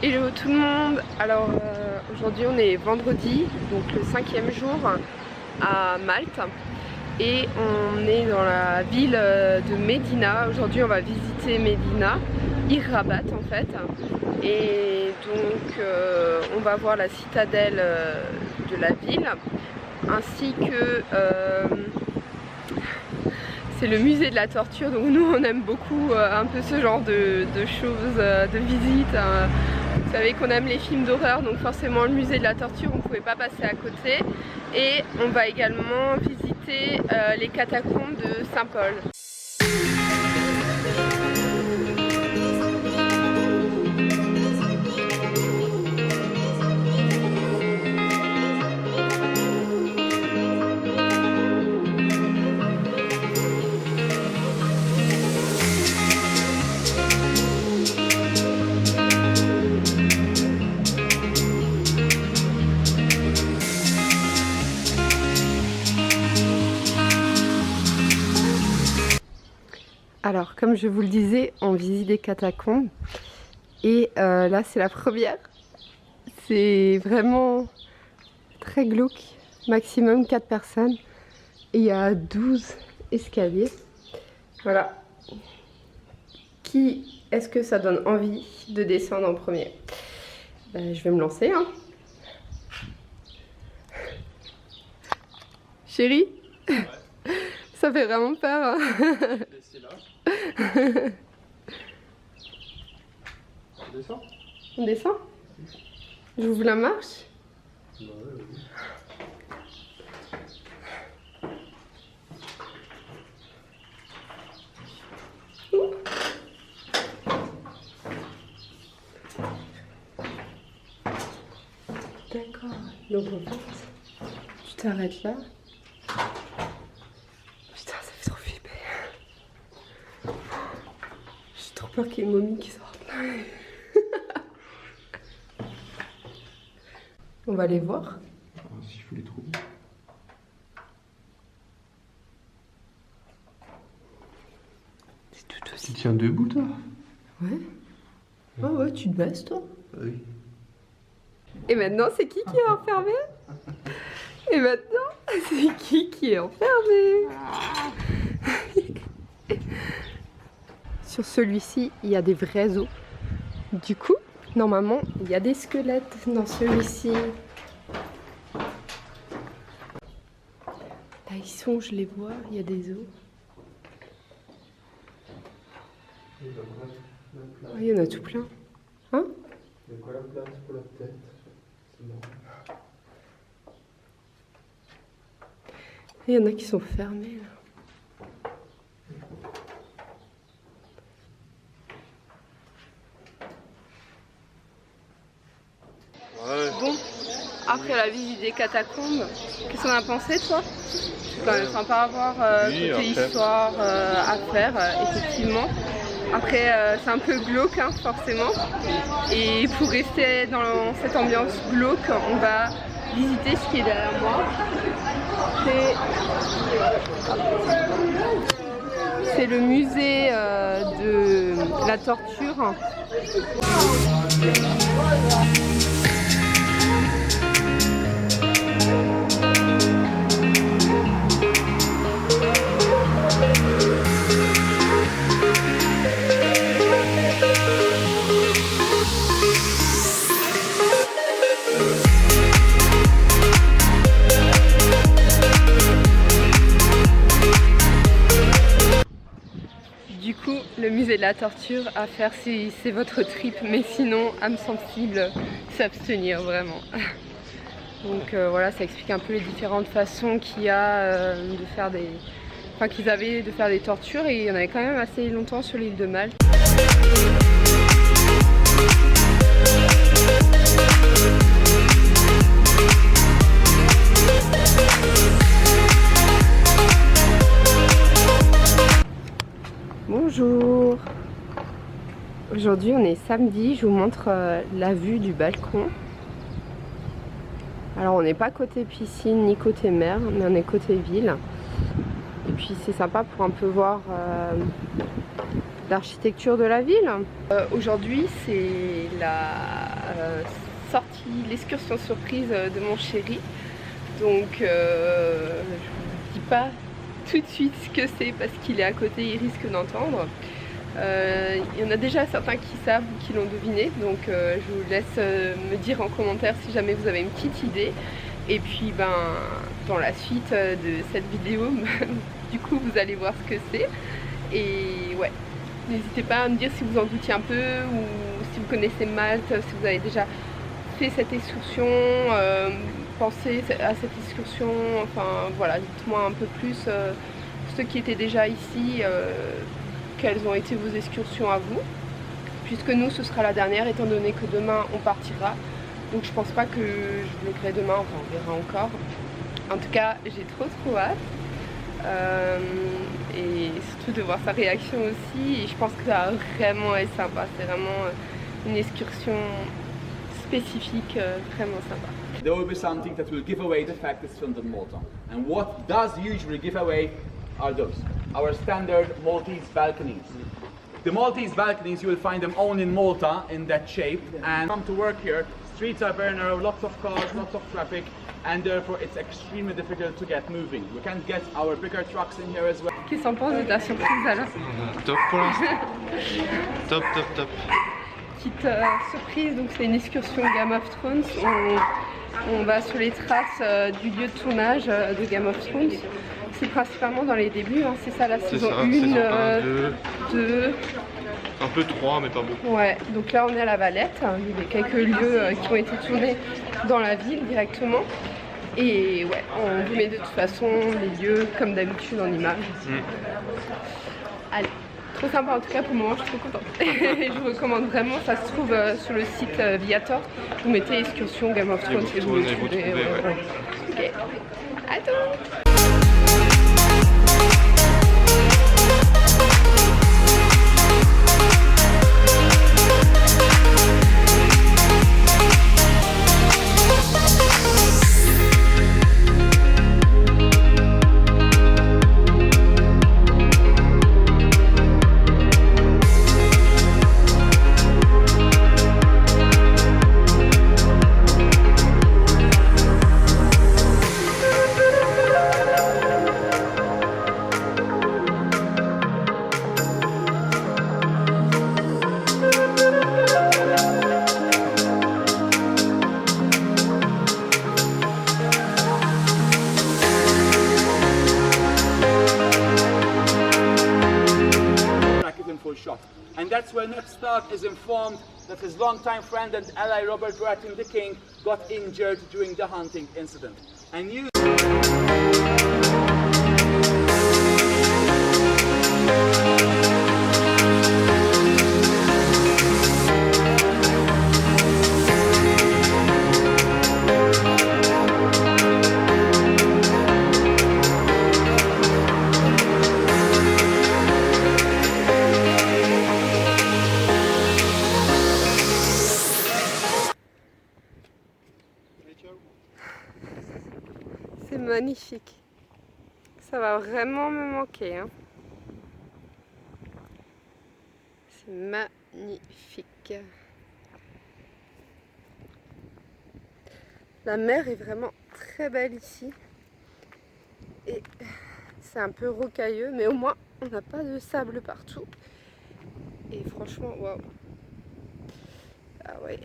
Hello tout le monde. Alors aujourd'hui on est vendredi, donc le 5e jour à Malte. Et on est dans la ville de Médina. Aujourd'hui on va visiter Médina, Ir-Rabat en fait. Et donc on va voir la citadelle de la ville, ainsi que c'est le musée de la torture. Donc nous on aime beaucoup un peu ce genre de choses, de visites. Vous savez qu'on aime les films d'horreur, donc forcément le musée de la torture on ne pouvait pas passer à côté. Et on va également visiter les catacombes de Saint-Paul. Alors, comme je vous le disais, on visite des catacombes et là c'est la première. C'est vraiment très glauque, maximum 4 personnes et il y a 12 escaliers. Voilà. Qui est-ce que ça donne envie de descendre en premier? Ben, je vais me lancer. Hein. Chérie, ouais. Ça fait vraiment peur. Hein. On descend? On descend? J'ouvre la marche? Ouais, oui. D'accord, donc en fait, tu t'arrêtes là. Putain, ça fait trop flipper. J'ai trop peur qu'il y ait une momie qui sorte là. On va aller voir. S'il faut les trouver. C'est tout aussi. Tu tiens debout toi? Ouais. Ah ouais, tu te baisses toi? Oui. Et maintenant, c'est qui est enfermé? Et maintenant, c'est qui est enfermé? Sur celui-ci, il y a des vrais os. Du coup, normalement, il y a des squelettes dans celui-ci. Là, ils sont, je les vois, il y a des os. Oh, il y en a tout plein. Hein? Il y a quoi la place pour la tête? Il y en a qui sont fermés là. Ouais. Bon, après la visite des catacombes, qu'est-ce qu'on a pensé toi? C'est quand même sympa à voir côté après. histoire à faire, effectivement. Après c'est un peu glauque hein, forcément. Et pour rester dans cette ambiance glauque, on va visiter ce qui est derrière moi. C'est le musée de la torture. Du coup, le musée de la torture à faire si c'est votre trip, mais sinon, âme sensible, s'abstenir vraiment. Donc voilà, ça explique un peu les différentes façons qu'il y a de faire des... Enfin, qu'ils avaient de faire des tortures, et il y en avait quand même assez longtemps sur l'île de Malte. Bonjour. Aujourd'hui on est samedi, je vous montre la vue du balcon. Alors on n'est pas côté piscine ni côté mer, mais on est côté ville. Et puis c'est sympa pour un peu voir l'architecture de la ville. Aujourd'hui c'est la sorti l'excursion surprise de mon chéri. Donc je vous dis pas tout de suite ce que c'est parce qu'il est à côté, il risque d'entendre. Il y en a déjà certains qui savent ou qui l'ont deviné, donc je vous laisse me dire en commentaire si jamais vous avez une petite idée. Et puis dans la suite de cette vidéo, du coup vous allez voir ce que c'est. Et ouais, n'hésitez pas à me dire si vous en doutiez un peu ou si vous connaissez Malte, si vous avez déjà fait cette excursion, pensez à cette excursion, enfin voilà, dites-moi un peu plus ceux qui étaient déjà ici, quelles ont été vos excursions à vous, puisque nous ce sera la dernière étant donné que demain on partira, donc je pense pas que je vloggerai demain, enfin on verra encore. En tout cas j'ai trop hâte. Et surtout de voir sa réaction aussi, et je pense que ça va vraiment être sympa, c'est vraiment une excursion spécifique, vraiment sympa. There will be something that will give away the fact it's filmed in Malta. And what does usually give away are those, our standard Maltese balconies. The Maltese balconies, you will find them only in Malta in that shape, and come to work here, streets are very narrow, lots of cars, lots of traffic, and therefore it's extremely difficult to get moving. We can get our bigger trucks in here as well. Qu'est-ce qu'on pense de ta surprise alors? Top pour l'instant. Top. Petite surprise, donc c'est une excursion Game of Thrones. On va sur les traces du lieu de tournage de Game of Thrones. C'est principalement dans les débuts, hein, c'est ça la saison 1, 2, un peu 3 mais pas beaucoup. Ouais, donc là on est à la Valette, il y a quelques lieux qui ont été tournés dans la ville directement. Et ouais, on vous met de toute façon les lieux comme d'habitude en images. Allez, trop sympa en tout cas pour le moment, je suis trop contente. Je vous recommande vraiment, ça se trouve sur le site Viator. Vous mettez excursion Game of Thrones et vous le trouvez. Ouais. Ok, à tout. And that's when Ned Stark is informed that his longtime friend and ally Robert Baratheon the King got injured during the hunting incident. And you c'est magnifique. Ça va vraiment me manquer. Hein. C'est magnifique. La mer est vraiment très belle ici. Et c'est un peu rocailleux, mais au moins on n'a pas de sable partout. Et franchement, waouh. Ah ouais.